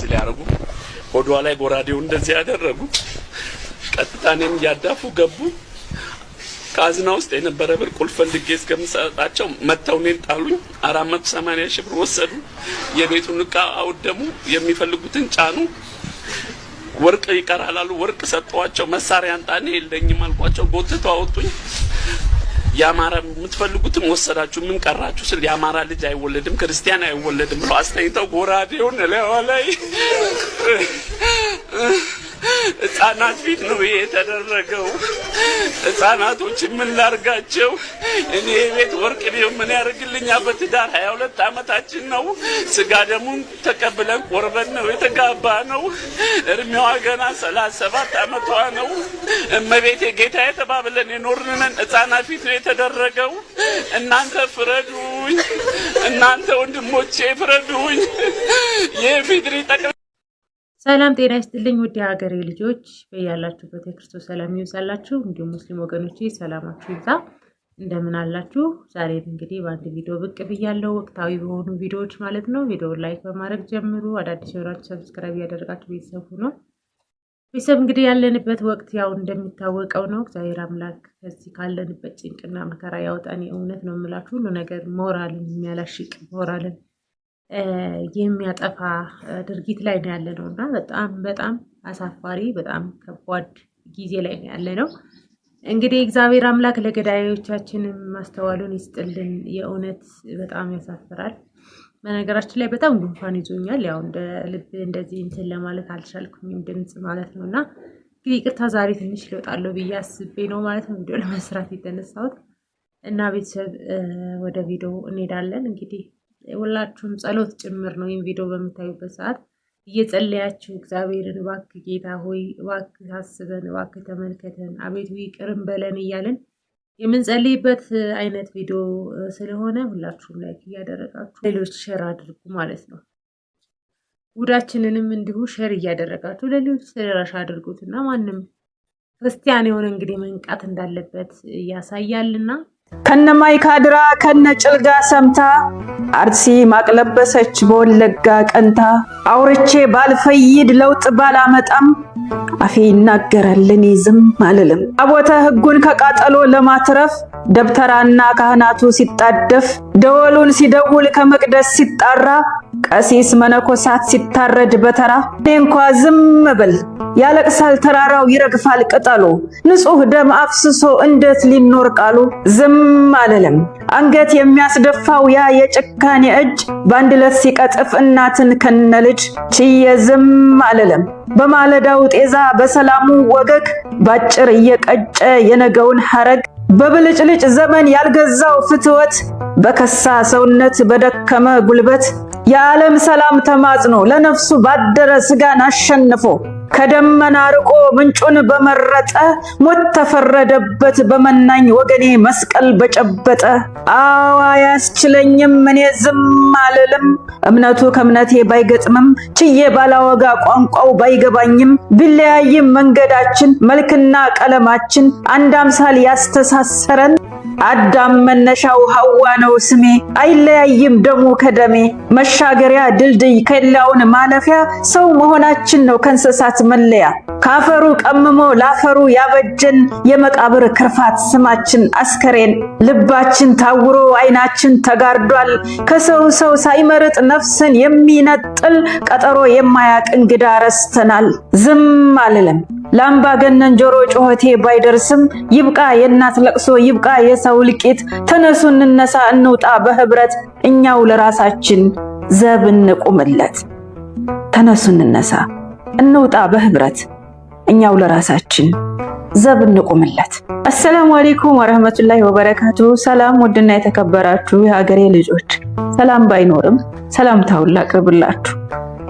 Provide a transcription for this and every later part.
ሲያርጉ ሆዷ ላይ ጎራዴው እንደዚህ ያደረጉ ቀጥታኔም ያዳፉ ገቡ ካዝና ውስጥ የነበረ ብር ቁልፍ ፈልጌ እስከምሰጣቸው መተውኔን ጣሉኝ 480 ሺህ ብር ወሰዱ የቤቱን ዕቃ አውደሙ የሚፈልጉትን ጫኑ ወርቅ ይቀራላሉ ወርቅ ሰጠዋቸው መሳሪያ አንጣኔ የለኝም አልኳቸው ጎትተው አወጡኝ ያማራ የምትፈልጉትም ወሰዳችሁ ምን ቀራችሁ ስል ያማራ ልጅ አይወለድም ክርስቲያን አይወለድም ብለው አስተኝተው ጎራዴውን ለዋላይ ህፃናት ፊት ነው የተደረገው ህፃናቶች ምን ላርጋቸው እኔ ቤት ወርቅ ነው ምን ያርግልኛ በትዳር 22 አመታችን ነው ስጋ ደሙን ተቀብለን ቆርበን ነው የተጋባ ነው እርሜዋ ገና 37 አመቷ ነው እመቤቴ ጌታ የተባበለን የኖርነን ህፃናት ፊት ነው የተደረገው እናንተ ፍረዱኝ እናንተ ወንድሞቼ ፍረዱኝ የፊድሪ ሰላም ጤና ይስጥልኝ ውድ ሀገሬ ልጆች በያላችሁበት የክርስቶስ ሰላም ይብዛላችሁ እንዲሁም ሙስሊም ወገኖቼ ሰላማችሁ ይብዛ እንደምን አላችሁ ዛሬ እንግዲህ በአንድ ቪዲዮ ብቅ ብያለሁ ወቅታዊ በሆኑ ቪዲዮዎች ማለት ነው ቪዲዮውን ላይክ በማድረግ ጀምሩ አዳዲስ የሆናችሁ ሰብስክራይብ ያደርጋችሁ ቤተሰብ ሁኑ ቤተሰብ እንግዲህ ያለንበት ወቅት ያው እንደሚታወቀው ነው እግዚአብሔር አምላክ ከዚህ ካለንበት ጭንቅና መከራ ያወጣን እውነት ነው የምላችሁ ሁሉ ነገር ሞራልን የሚያላሽቅ ሞራልን የሚያጠፋ ድርጊት ላይ ነው ያለነውና በጣም አሳፋሪ በጣም ከባድ ጊዜ ላይ ነው ያለነው እንግዲህ እግዚአብሔር አምላክ ለገዳዮቻችን ማስተዋሉን ይስጥልን የእውነት በጣም ያሳፍራል በነገራችን ላይ በጣም ጉንፋን ይዞኛል ያው እንደ ልብ እንደዚህ እንትን ለማለት አልቻልኩኝም ድምጽ ማለት ነውና እንግዲህ ይቅርታ ዛሬ ትንሽ ልወጣለሁ በያስቤ ነው ማለት ነው ቪዲዮ ለመስራት የተነሳሁት እና ቤተሰብ ወደ ቪዲዮ እንሄዳለን እንግዲህ ሁላችሁም ጸሎት ጭምር ነው ይሄን ቪዲዮ በመታዩበት ሰዓት እየጸለያችሁ እግዚአብሔርን እባክህ ጌታ ሆይ እባክህ አስበን እባክህ ተመልከተን አቤቱ ይቅርም በለን እያልን የምንጸልይበት አይነት ቪዲዮ ስለሆነ ሁላችሁም ላይክ እያደረጋችሁ ሌሎች ሼር አድርጉ ማለት ነው ውዳችንንም እንዲሁ ሼር እያደረጋችሁ ለሌሎች ተደራሽ አድርጉትና ማንም ክርስቲያን የሆነ እንግዲህ መንቃት እንዳለበት ያሳያልና ከነማይ ካድራ ከነጭልጋ ሰምታ አርሲ ማቅለበሰች በወለጋ ቀንታ አውርቼ ባልፈይድ ለውጥ ባላመጣም አፌ ይናገራል እኔ ዝም አልልም አቦተ ህጉን ከቃጠሎ ለማትረፍ ደብተራና ካህናቱ ሲጣደፍ ደወሉን ሲደውል ከመቅደስ ሲጣራ ቀሲስ መነኮሳት ሲታረድ በተራ እንኳ ዝም ብል ያለቅሳል ተራራው ይረግፋል ቅጠሉ ንጹህ ደም አፍስሶ እንዴት ሊኖር ቃሉ ዝም አልልም አንገት የሚያስደፋው ያ የጭካኔ እጅ ባንድለት ሲቀጥፍ እናትን ከነልጅ ችዬ ዝም አልልም በማለዳው ጤዛ በሰላሙ ወገግ ባጭር እየቀጨ የነገውን ሐረግ በብልጭልጭ ዘመን ያልገዛው ፍትወት በከሳ ሰውነት በደከመ ጉልበት የዓለም ሰላም ተማጽኖ ለነፍሱ ባደረ ስጋን አሸንፎ ከደመና ርቆ ምንጩን በመረጠ ሞት ተፈረደበት በመናኝ ወገኔ መስቀል በጨበጠ አዋ ያስችለኝም እኔ ዝም አልልም እምነቱ ከእምነቴ ባይገጥምም ችዬ ባላወጋ ቋንቋው ባይገባኝም ቢለያይም መንገዳችን መልክና ቀለማችን አንድ አምሳል ያስተሳሰረን አዳም መነሻው ሐዋ ነው ስሜ አይለያይም ደሙ ከደሜ መሻገሪያ ድልድይ ከላውን ማለፊያ ሰው መሆናችን ነው ከንሰሳት መለያ ካፈሩ ቀምሞ ላፈሩ ያበጀን የመቃብር ክርፋት ስማችን አስከሬን ልባችን ታውሮ አይናችን ተጋርዷል ከሰው ሰው ሳይመርጥ ነፍስን የሚነጥል ቀጠሮ የማያቅ እንግዳ ረስተናል ዝም አልልም ላምባገነን ጆሮ ጮህቴ ባይደርስም ይብቃ የእናት ለቅሶ ይብቃ የሰው ልቂት ተነሱ እንነሳ እንውጣ በህብረት እኛው ለራሳችን ዘብ እንቁምለት ተነሱ እንነሳ እንውጣ በህብረት እኛው ለራሳችን ዘብ እንቁምለት አሰላሙ አለይኩም ወራህመቱላሂ ወበረካቱ ሰላም ወድና የተከበራችሁ የሀገሬ ልጆች ሰላም ባይኖርም ሰላምታውን ላቅርብላችሁ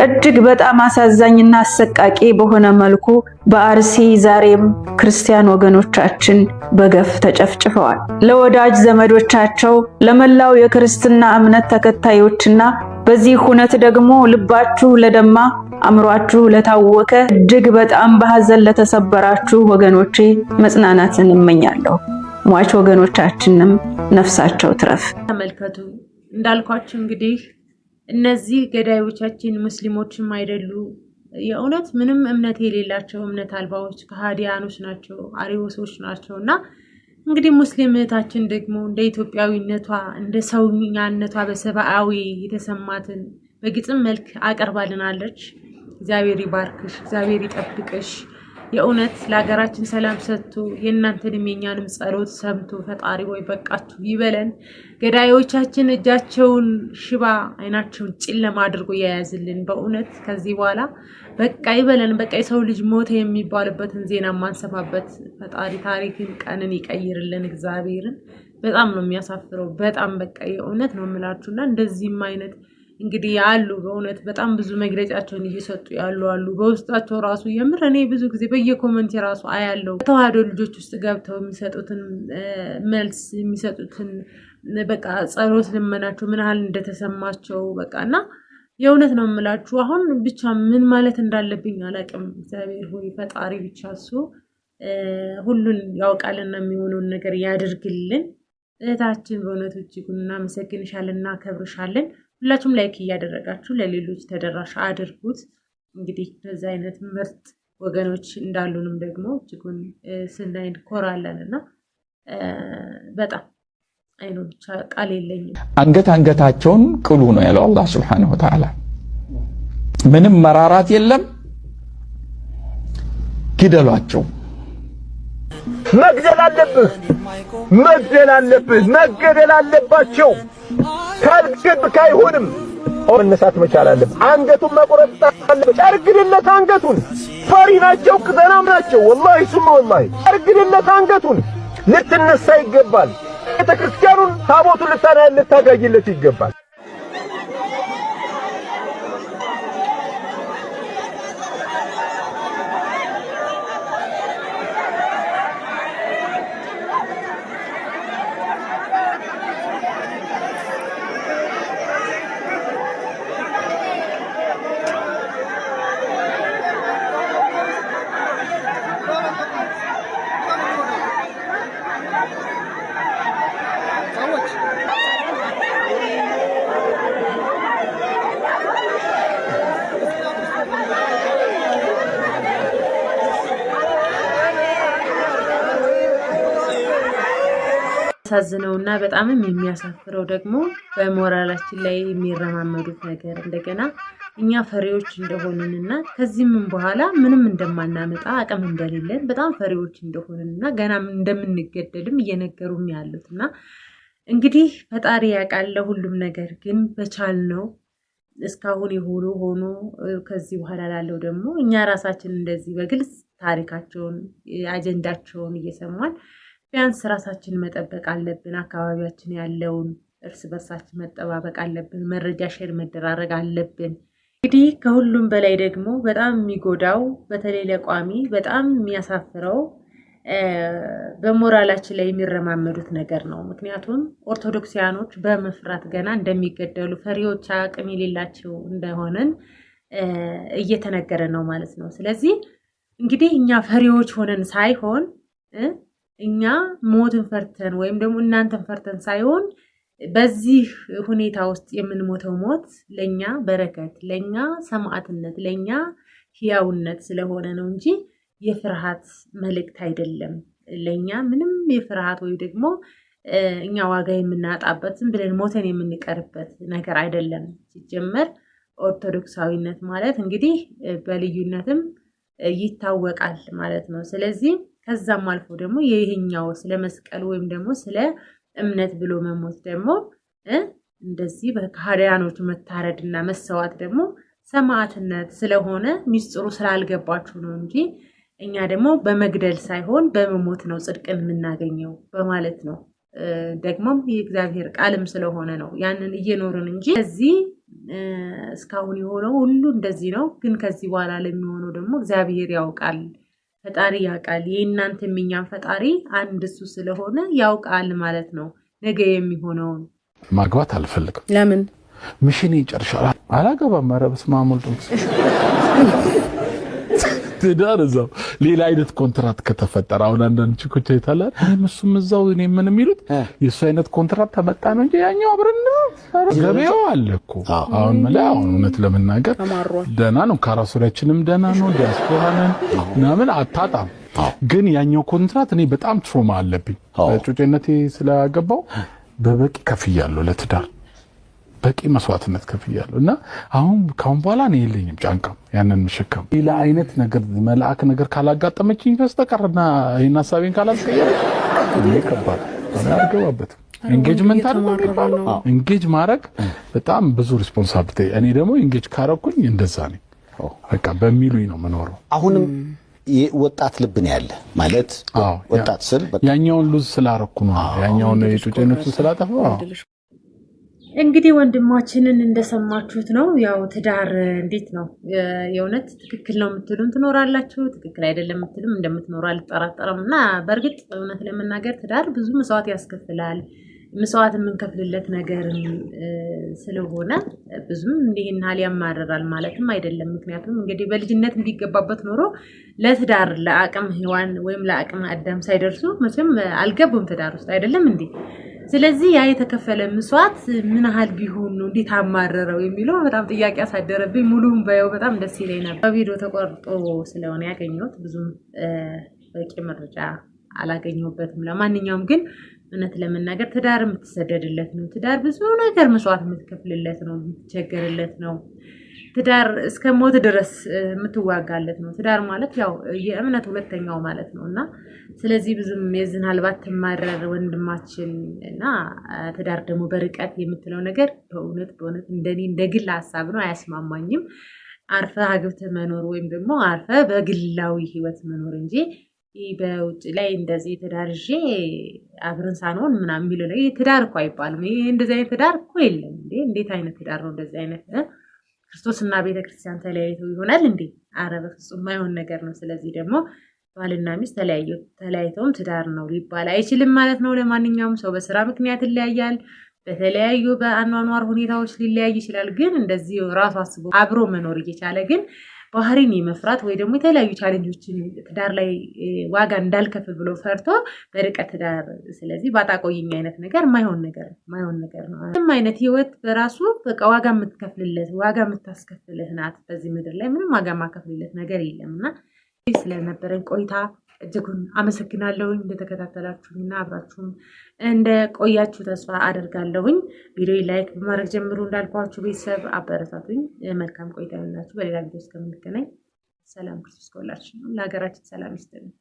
እጅግ በጣም አሳዛኝና አሰቃቂ በሆነ መልኩ በአርሲ ዛሬም ክርስቲያን ወገኖቻችን በገፍ ተጨፍጭፈዋል ለወዳጅ ዘመዶቻቸው ለመላው የክርስትና እምነት ተከታዮችና በዚህ ሁነት ደግሞ ልባችሁ ለደማ አምሯችሁ ለታወከ እጅግ በጣም በሐዘን ለተሰበራችሁ ወገኖቼ መጽናናትን እመኛለሁ ሟች ወገኖቻችንም ነፍሳቸው ትረፍ ተመልከቱ እንዳልኳችሁ እንግዲህ እነዚህ ገዳዮቻችን ሙስሊሞችም አይደሉ፣ የእውነት ምንም እምነት የሌላቸው እምነት አልባዎች ከሃዲያኖች ናቸው፣ አሪዎሶች ናቸውና እንግዲህ ሙስሊም እህታችን ደግሞ እንደ ኢትዮጵያዊነቷ እንደ ሰውኛነቷ በሰብአዊ የተሰማትን በግጥም መልክ አቀርባልናለች። እግዚአብሔር ይባርክሽ፣ እግዚአብሔር ይጠብቅሽ። የእውነት ለሀገራችን ሰላም ሰጥቶ የእናንተንም የኛንም ጸሎት ሰምቶ ፈጣሪ ወይ በቃችሁ ይበለን። ገዳዮቻችን እጃቸውን ሽባ አይናቸውን ጨለማ አድርጎ የያዝልን። በእውነት ከዚህ በኋላ በቃ ይበለን። በቃ የሰው ልጅ ሞተ የሚባልበትን ዜና ማንሰማበት ፈጣሪ ታሪክን ቀንን ይቀይርልን። እግዚአብሔርን በጣም ነው የሚያሳፍረው። በጣም በቃ የእውነት ነው የምላችሁና እንደዚህም አይነት እንግዲህ ያሉ በእውነት በጣም ብዙ መግለጫቸውን እየሰጡ ያሉ አሉ። በውስጣቸው ራሱ የምር እኔ ብዙ ጊዜ በየኮመንት ራሱ አያለው ተዋህዶ ልጆች ውስጥ ገብተው የሚሰጡትን መልስ የሚሰጡትን በቃ ጸሎት ልመናቸው ምን ያህል እንደተሰማቸው በቃና የእውነት ነው የምላችሁ። አሁን ብቻ ምን ማለት እንዳለብኝ አላውቅም። እግዚአብሔር ሆይ ፈጣሪ ብቻ እሱ ሁሉን ያውቃልና የሚሆነውን ነገር ያድርግልን። እህታችን በእውነቱ እጅጉን እናመሰግንሻለን፣ እናከብርሻለን። ሁላችሁም ላይክ እያደረጋችሁ ለሌሎች ተደራሽ አድርጉት። እንግዲህ በዚህ አይነት ምርጥ ወገኖች እንዳሉንም ደግሞ እጅጉን ስናይ እንኮራለንና በጣም አይኑ ብቻ ቃል የለኝም። አንገታቸውን ቅሉ ነው ያለው አላህ Subhanahu Wa Ta'ala። ምንም መራራት የለም፣ ግደሏቸው። መግደል አለብህ፣ መግደል አለብህ፣ መገደል አለባቸው። ካልገድክ አይሆንም። መነሳት መቻል አለብህ። አንገቱን መቆረጥ አለብህ። ጨርግድለት አንገቱን። ፈሪ ናቸው፣ ቅዘናም ናቸው። ወላሂ ሱማ ወላሂ ጨርግድለት አንገቱን። ልትነሳ ይገባል። ቤተክርስቲያኑን ታቦቱን ልታጋይለት ይገባል። ሳዝነውና በጣምም የሚያሳፍረው ደግሞ በሞራላችን ላይ የሚረማመዱት ነገር እንደገና እኛ ፈሪዎች እንደሆነንና ከዚህም በኋላ ምንም እንደማናመጣ አቅም እንደሌለን በጣም ፈሪዎች እንደሆነንና ገና እንደምንገደልም እየነገሩም ያሉትና እንግዲህ ፈጣሪ ያውቃል ሁሉም ነገር ግን በቻልነው እስካሁን የሆነ ሆኖ ከዚህ በኋላ ላለው ደግሞ እኛ ራሳችን እንደዚህ በግልጽ ታሪካቸውን አጀንዳቸውን እየሰማን ቢያንስ ራሳችን መጠበቅ አለብን። አካባቢያችን ያለውን እርስ በርሳችን መጠባበቅ አለብን። መረጃ ሼር መደራረግ አለብን። እንግዲህ ከሁሉም በላይ ደግሞ በጣም የሚጎዳው በተለይ ለቋሚ በጣም የሚያሳፍረው በሞራላችን ላይ የሚረማመዱት ነገር ነው። ምክንያቱም ኦርቶዶክሲያኖች በመፍራት ገና እንደሚገደሉ ፈሪዎች አቅም የሌላቸው እንደሆነን እየተነገረ ነው ማለት ነው። ስለዚህ እንግዲህ እኛ ፈሪዎች ሆነን ሳይሆን እኛ ሞትን ፈርተን ወይም ደግሞ እናንተን ፈርተን ሳይሆን በዚህ ሁኔታ ውስጥ የምንሞተው ሞት ለኛ በረከት፣ ለኛ ሰማዕትነት፣ ለኛ ሕያውነት ስለሆነ ነው እንጂ የፍርሃት መልእክት አይደለም። ለኛ ምንም የፍርሃት ወይ ደግሞ እኛ ዋጋ የምናጣበት ዝም ብለን ሞተን የምንቀርበት ነገር አይደለም። ሲጀመር ኦርቶዶክሳዊነት ማለት እንግዲህ በልዩነትም ይታወቃል ማለት ነው። ስለዚህ ከዛም አልፎ ደግሞ ይሄኛው ስለ መስቀል ወይም ደግሞ ስለ እምነት ብሎ መሞት ደግሞ እንደዚህ በካህዲያኖች መታረድና መሰዋት ደግሞ ሰማዕትነት ስለሆነ ሚስጥሩ ስላልገባችሁ ነው እንጂ እኛ ደግሞ በመግደል ሳይሆን በመሞት ነው ጽድቅን የምናገኘው በማለት ነው። ደግሞም የእግዚአብሔር ቃልም ስለሆነ ነው ያንን እየኖርን እንጂ ከዚህ እስካሁን የሆነው ሁሉ እንደዚህ ነው። ግን ከዚህ በኋላ ለሚሆነው ደግሞ እግዚአብሔር ያውቃል፣ ፈጣሪ ያውቃል። የእናንተ የኛን ፈጣሪ አንድ እሱ ስለሆነ ያውቃል ማለት ነው ነገ የሚሆነውን። ማግባት አልፈልግም። ለምን? ምሽኔ ይጨርሻል። አላገባም። ኧረ በስመ አብ ወልድ ትዳር እዛው ሌላ አይነት ኮንትራት ከተፈጠረ አሁን አንዳንድ ችኮች ይታላል እሱም እዛው እኔ ምን የሚሉት የሱ አይነት ኮንትራት ተመጣ ነው እንጂ ያኛው አብረን ገበያው አለ እኮ አሁን ማለት አሁን እውነት ለመናገር ደና ነው ካራሶላችንም ደና ነው ዲያስፖራንን ምናምን አታጣም ግን ያኛው ኮንትራት እኔ በጣም ትሮማ አለብኝ ጩጬነቴ ስላገባው በበቂ ከፍያለሁ ለትዳር በቂ መስዋዕትነት ከፍያለሁ እና አሁን ካሁን በኋላ ነው የለኝም ጫንቃም ያንን መሸከም ሌላ አይነት ነገር መልአክ ነገር ካላጋጠመችኝ በስተቀርና ይሄን ሐሳቤን ካላስቀየረ ከባድ አርገባበት ኤንጌጅመንት አድርጎ ኤንጌጅ ማድረግ በጣም ብዙ ሪስፖንሲቢሊቲ እኔ ደግሞ ኤንጌጅ ካረኩኝ እንደዛ ነኝ በቃ በሚሉኝ ነው መኖረው አሁንም ወጣት ልብ ነው ያለ ማለት ወጣት ስል ያኛውን ሉዝ ስላረኩ ነው ያኛውን የጩጬነቱን ስላጠፋው እንግዲህ ወንድማችንን እንደሰማችሁት ነው ያው ትዳር እንዴት ነው የእውነት ትክክል ነው የምትሉም ትኖራላችሁ ትክክል አይደለም የምትሉም እንደምትኖሩ አልጠራጠርምና በእርግጥ እውነት ለመናገር ትዳር ብዙ መስዋዕት ያስከፍላል መስዋዕት የምንከፍልለት ነገር ስለሆነ ብዙም እንዲህና ያማረራል ማለትም አይደለም ምክንያቱም እንግዲህ በልጅነት እንዲገባበት ኖሮ ለትዳር ለአቅም ሔዋን ወይም ለአቅም አዳም ሳይደርሱ መቼም አልገቡም ትዳር ውስጥ አይደለም እንዴ ስለዚህ ያ የተከፈለ መስዋዕት ምን ያህል ቢሆን ነው እንዴት አማረረው የሚለው በጣም ጥያቄ አሳደረብኝ ሙሉውን ባየው በጣም ደስ ይለኝ ነበር ቪዲዮ ተቆርጦ ስለሆነ ያገኘሁት ብዙም በቂ መረጃ አላገኘሁበትም ለማንኛውም ግን እውነት ለመናገር ትዳር የምትሰደድለት ነው ትዳር ብዙ ነገር መስዋዕት የምትከፍልለት ነው የምትቸገርለት ነው ትዳር እስከ ሞት ድረስ የምትዋጋለት ነው ትዳር ማለት ያው የእምነት ሁለተኛው ማለት ነውና ስለዚህ ብዙም የዝን አልባት ተማረር ወንድማችን እና ትዳር ደግሞ በርቀት የምትለው ነገር በእውነት እንደኔ እንደግል ሐሳብ ነው አያስማማኝም አርፈ አግብተ መኖር ወይም ደግሞ አርፈ በግላዊ ህይወት መኖር እንጂ በውጭ ላይ እንደዚህ ተዳርጄ አብረን ሳንሆን ምናምን የሚለው ላይ ትዳር እኮ አይባልም ይሄ እንደዚህ አይነት ትዳር እኮ የለም እንዴት አይነት ትዳር ነው እንደዚህ አይነት ክርስቶስና ቤተክርስቲያን ተለያይተው ይሆናል እንዴ አረበ ፍጹም ማይሆን ነገር ነው ስለዚህ ደግሞ ባልና ሚስት ተለያይተውም ትዳር ነው ሊባል አይችልም ማለት ነው ለማንኛውም ሰው በስራ ምክንያት ይለያያል በተለያዩ በአኗኗር ሁኔታዎች ሊለያይ ይችላል ግን እንደዚህ ራሱ አስቦ አብሮ መኖር እየቻለ ግን ባህሪን የመፍራት ወይ ደግሞ የተለያዩ ቻሌንጆችን ትዳር ላይ ዋጋ እንዳልከፍል ብሎ ፈርቶ በርቀት ትዳር ስለዚህ ባጣቆይኝ አይነት ነገር ማይሆን ነገር ነው ምንም አይነት ህይወት በራሱ በቃ ዋጋ የምትከፍልለት ዋጋ የምታስከፍልህ ናት በዚህ ምድር ላይ ምንም ዋጋ ማከፍልለት ነገር የለምና ስለነበረን ቆይታ እጅጉን አመሰግናለሁኝ እንደተከታተላችሁኝና አብራችሁም እንደቆያችሁ ተስፋ አደርጋለሁኝ ቪዲዮ ላይክ በማድረግ ጀምሩ እንዳልኳችሁ ቤተሰብ አበረታቱኝ መልካም ቆይታ ይሁንላችሁ በሌላ ቪዲዮ እስከምንገናኝ ሰላም ክርስቶስ ለሀገራችን ሰላም ይስጥልን